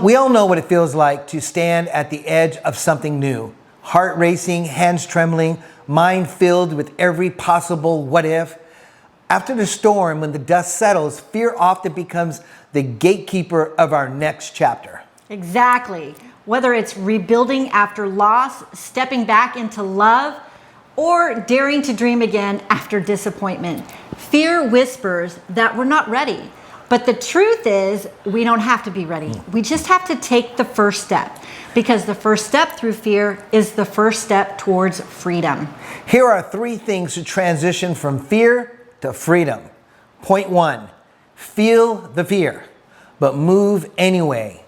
We all know what it feels like to stand at the edge of something new. Heart racing, hands trembling, mind filled with every possible what if. After the storm, when the dust settles, fear often becomes the gatekeeper of our next chapter. Exactly. Whether it's rebuilding after loss, stepping back into love, or daring to dream again after disappointment, fear whispers that we're not ready. But the truth is, we don't have to be ready. We just have to take the first step, because the first step through fear is the first step towards freedom. Here are 3 things to transition from fear to freedom. Point 1, feel the fear, but move anyway.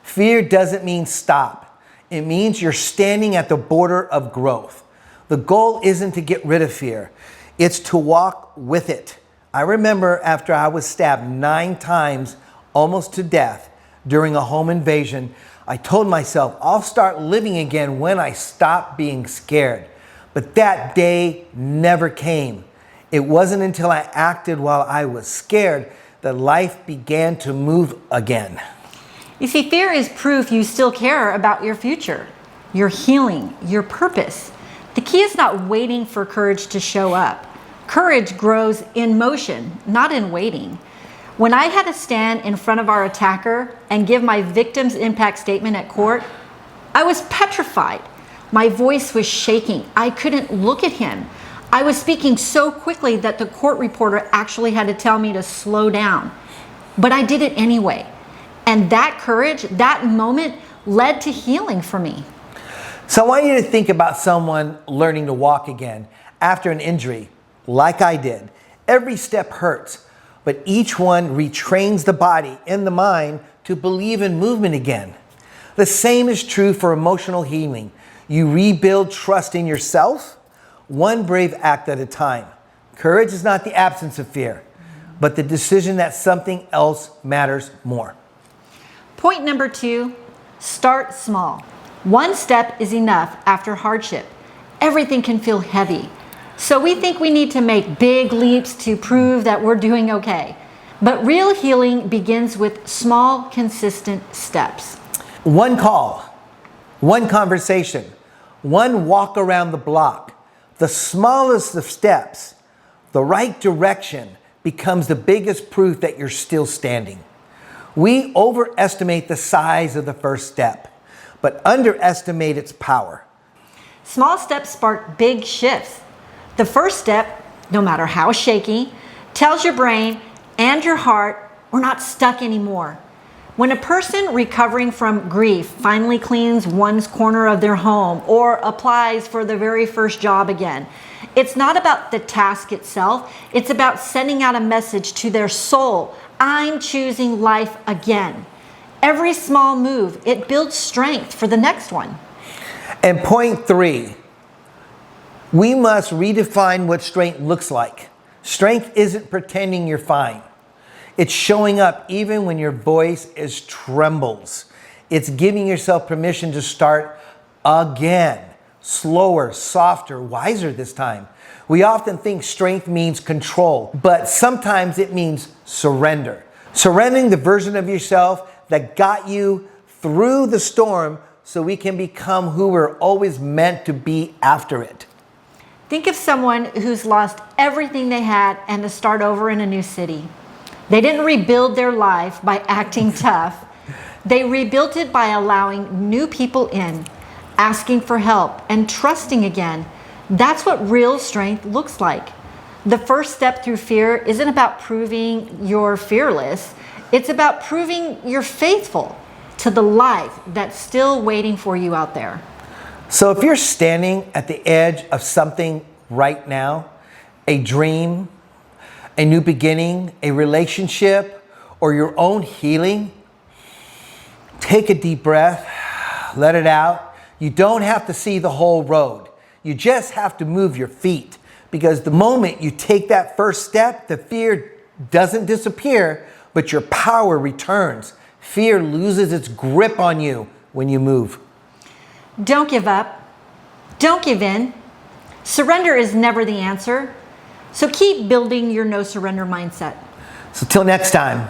Fear doesn't mean stop. It means you're standing at the border of growth. The goal isn't to get rid of fear. It's to walk with it. I remember after I was stabbed 9 times, almost to death, during a home invasion, I told myself I'll start living again when I stop being scared. But that day never came. It wasn't until I acted while I was scared that life began to move again. You see, fear is proof you still care about your future, your healing, your purpose. The key is not waiting for courage to show up. Courage grows in motion, not in waiting. When I had to stand in front of our attacker and give my victim's impact statement at court, I was petrified. My voice was shaking. I couldn't look at him. I was speaking so quickly that the court reporter actually had to tell me to slow down. But I did it anyway. And that courage, that moment, led to healing for me. So I want you to think about someone learning to walk again after an injury, like I did. Every step hurts, but each one retrains the body and the mind to believe in movement again. The same is true for emotional healing. You rebuild trust in yourself, one brave act at a time. Courage is not the absence of fear, but the decision that something else matters more. Point number 2, start small. One step is enough after hardship. Everything can feel heavy. So we think we need to make big leaps to prove that we're doing okay. But real healing begins with small, consistent steps. One call, one conversation, one walk around the block. The smallest of steps, the right direction, becomes the biggest proof that you're still standing. We overestimate the size of the first step, but underestimate its power. Small steps spark big shifts. The first step, no matter how shaky, tells your brain and your heart we're not stuck anymore. When a person recovering from grief finally cleans one's corner of their home or applies for the very first job again, it's not about the task itself. It's about sending out a message to their soul. I'm choosing life again. Every small move, it builds strength for the next one. And point 3, we must redefine what strength looks like. Strength isn't pretending you're fine. It's showing up even when your voice is trembles. It's giving yourself permission to start again. Slower, softer, wiser this time. We often think strength means control, but sometimes it means surrender. Surrendering the version of yourself that got you through the storm so we can become who we're always meant to be after it. Think of someone who's lost everything they had and to start over in a new city. They didn't rebuild their life by acting tough. They rebuilt it by allowing new people in, asking for help, and trusting again. That's what real strength looks like. The first step through fear isn't about proving you're fearless. It's about proving you're faithful to the life that's still waiting for you out there. So if you're standing at the edge of something right now, a dream, a new beginning, a relationship, or your own healing, take a deep breath, let it out. You don't have to see the whole road. You just have to move your feet, because the moment you take that first step, the fear doesn't disappear, but your power returns. Fear loses its grip on you when you move. Don't give up. Don't give in. Surrender is never the answer. So keep building your no surrender mindset. So till next time.